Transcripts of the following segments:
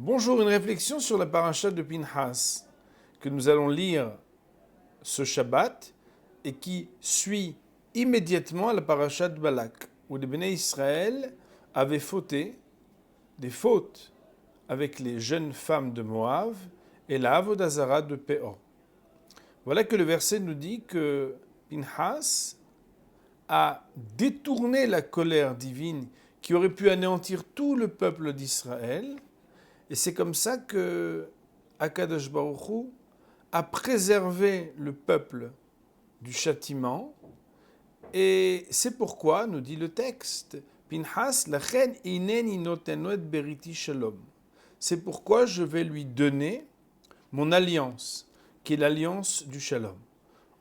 Bonjour, une réflexion sur la paracha de Pinhas que nous allons lire ce Shabbat et qui suit immédiatement la paracha de Balak, où les Béné Israël avaient fauté, des fautes avec les jeunes femmes de Moab et la Avodazara de Péor. Voilà que le verset nous dit que Pinhas a détourné la colère divine qui aurait pu anéantir tout le peuple d'Israël. Et c'est comme ça que Akadosh Baruch Hu a préservé le peuple du châtiment. Et c'est pourquoi, nous dit le texte, Pinhas lachen ineni noteno et beriti shalom. C'est pourquoi je vais lui donner mon alliance, qui est l'alliance du shalom.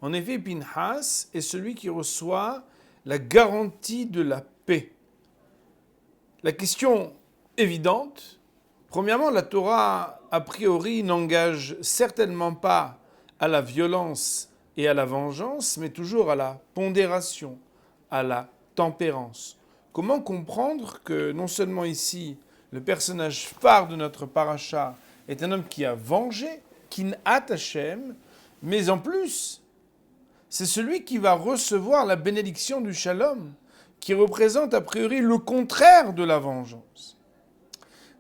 En effet, Pinhas est celui qui reçoit la garantie de la paix. La question évidente, premièrement, la Torah, a priori, n'engage certainement pas à la violence et à la vengeance, mais toujours à la pondération, à la tempérance. Comment comprendre que non seulement ici, le personnage phare de notre paracha est un homme qui a vengé, Kin'at Hashem, mais en plus, c'est celui qui va recevoir la bénédiction du shalom, qui représente a priori le contraire de la vengeance.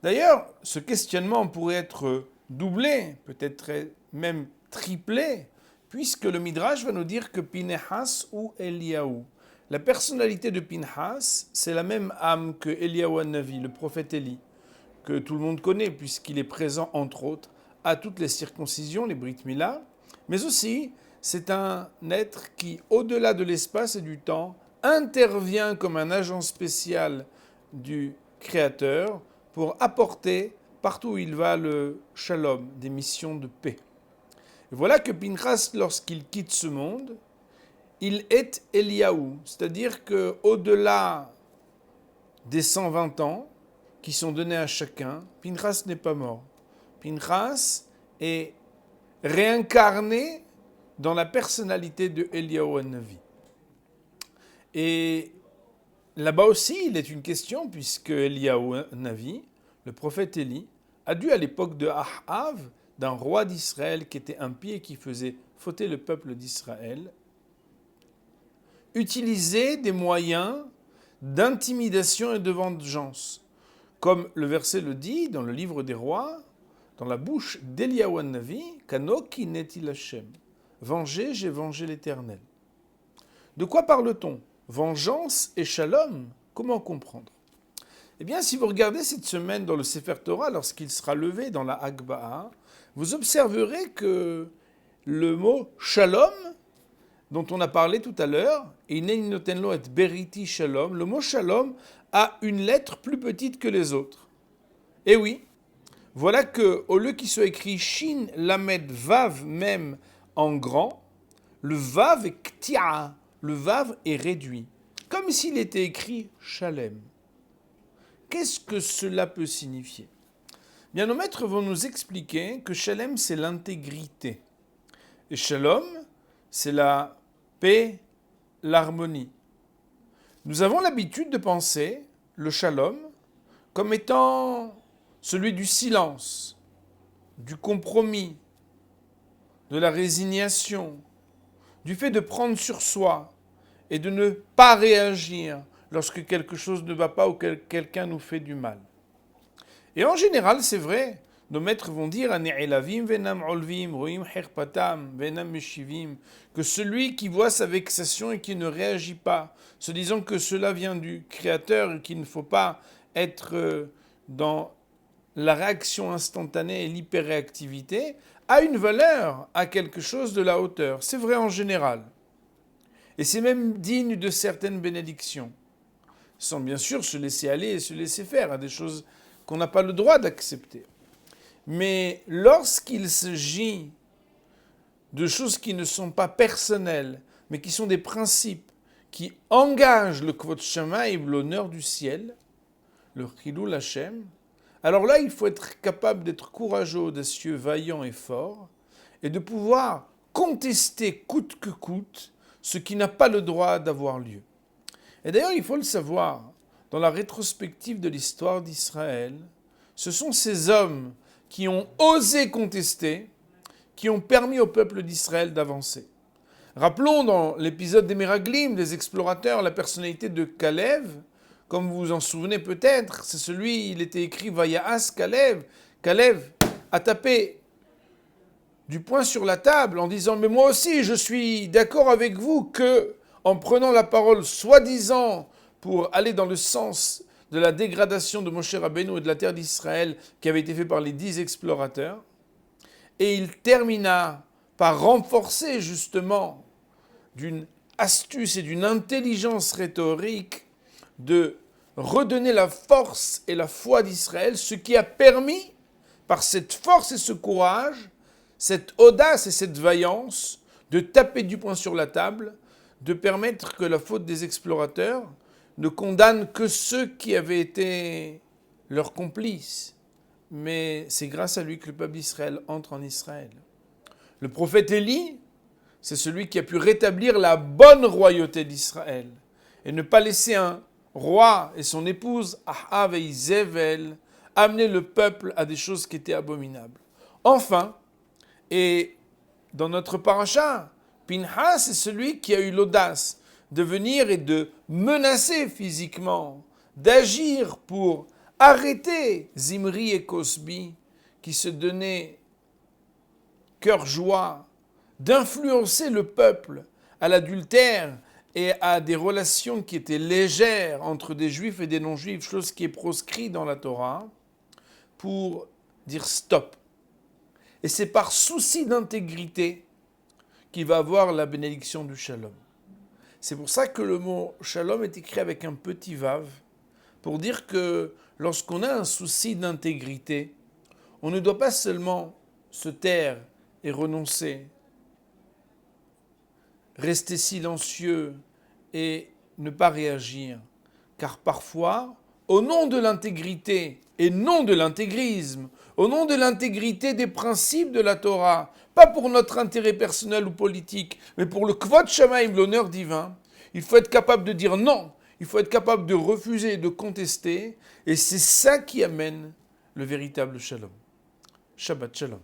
D'ailleurs, ce questionnement pourrait être doublé, peut-être même triplé, puisque le Midrash va nous dire que Pinhas ou Eliaou. La personnalité de Pinhas, c'est la même âme que Eliaou Hanavi, le prophète Élie, que tout le monde connaît, puisqu'il est présent, entre autres, à toutes les circoncisions, les Brit Mila, mais aussi, c'est un être qui, au-delà de l'espace et du temps, intervient comme un agent spécial du Créateur pour apporter partout où il va le shalom, des missions de paix. Et voilà que Pinchas, lorsqu'il quitte ce monde, il est Eliaou, c'est-à-dire qu'au-delà des 120 ans qui sont donnés à chacun, Pinchas n'est pas mort. Pinchas est réincarné dans la personnalité de Eliaou Hanavi. Et là-bas aussi, il est une question, puisque Eliaou Hanavi, le prophète Élie, a dû à l'époque de Ahav, d'un roi d'Israël qui était impie et qui faisait fauter le peuple d'Israël, utiliser des moyens d'intimidation et de vengeance. Comme le verset le dit dans le livre des rois, dans la bouche d'Eliaou Hanavi, Kanoki netil Hashem. Vengez, j'ai vengé l'Éternel. De quoi parle-t-on? Vengeance et shalom, comment comprendre? Eh bien, si vous regardez cette semaine dans le Sefer Torah, lorsqu'il sera levé dans la Hagba'a, vous observerez que le mot shalom, dont on a parlé tout à l'heure, le mot shalom a une lettre plus petite que les autres. Et oui, voilà qu'au lieu qu'il soit écrit Shin, Lamed, Vav, même en grand, le Vav est Ktia, le Vav est réduit, comme s'il était écrit Shalem. Qu'est-ce que cela peut signifier? Bien, nos maîtres vont nous expliquer que Shalem, c'est l'intégrité. Et Shalom, c'est la paix, l'harmonie. Nous avons l'habitude de penser le Shalom comme étant celui du silence, du compromis, de la résignation, du fait de prendre sur soi et de ne pas réagir lorsque quelque chose ne va pas ou que quelqu'un nous fait du mal. Et en général, c'est vrai, nos maîtres vont dire que celui qui voit sa vexation et qui ne réagit pas, se disant que cela vient du Créateur et qu'il ne faut pas être dans la réaction instantanée et l'hyperréactivité, a une valeur, a quelque chose de la hauteur. C'est vrai en général. Et c'est même digne de certaines bénédictions, sans bien sûr se laisser aller et se laisser faire à des choses qu'on n'a pas le droit d'accepter. Mais lorsqu'il s'agit de choses qui ne sont pas personnelles, mais qui sont des principes qui engagent le Kvod Shamaim, l'honneur du ciel, le Chilul Hashem, alors là, il faut être capable d'être courageux, audacieux, vaillant et fort, et de pouvoir contester coûte que coûte ce qui n'a pas le droit d'avoir lieu. Et d'ailleurs, il faut le savoir, dans la rétrospective de l'histoire d'Israël, Ce sont ces hommes qui ont osé contester, qui ont permis au peuple d'Israël d'avancer. Rappelons dans l'épisode des Méraglim, des explorateurs, la personnalité de Caleb. Comme vous vous en souvenez peut-être, c'est celui, il était écrit Vayaas Caleb. Caleb a tapé du poing sur la table en disant « Mais moi aussi, je suis d'accord avec vous que, en prenant la parole soi-disant pour aller dans le sens de la dégradation de Moshe Rabbeinu et de la terre d'Israël qui avait été fait par les 10 explorateurs. » Et il termina par renforcer justement d'une astuce et d'une intelligence rhétorique de redonner la force et la foi d'Israël, ce qui a permis, par cette force et ce courage, cette audace et cette vaillance, de taper du poing sur la table, de permettre que la faute des explorateurs ne condamne que ceux qui avaient été leurs complices. Mais c'est grâce à lui que le peuple d'Israël entre en Israël. Le prophète Élie, c'est celui qui a pu rétablir la bonne royauté d'Israël et ne pas laisser un roi et son épouse, Ahav et Izével, amener le peuple à des choses qui étaient abominables. Enfin, et dans notre paracha, Pinhas est celui qui a eu l'audace de venir et de menacer physiquement, d'agir pour arrêter Zimri et Cosbi, qui se donnaient cœur joie, d'influencer le peuple à l'adultère et à des relations qui étaient légères entre des juifs et des non-juifs, chose qui est proscrite dans la Torah, pour dire stop. Et c'est par souci d'intégrité qu'il va avoir la bénédiction du shalom. C'est pour ça que le mot shalom est écrit avec un petit vav, pour dire que lorsqu'on a un souci d'intégrité, on ne doit pas seulement se taire et renoncer, rester silencieux et ne pas réagir. Car parfois, au nom de l'intégrité et non de l'intégrisme, au nom de l'intégrité des principes de la Torah, pas pour notre intérêt personnel ou politique, mais pour le kvod shamaim, l'honneur divin, il faut être capable de dire non, il faut être capable de refuser, de contester, et c'est ça qui amène le véritable shalom. Shabbat shalom.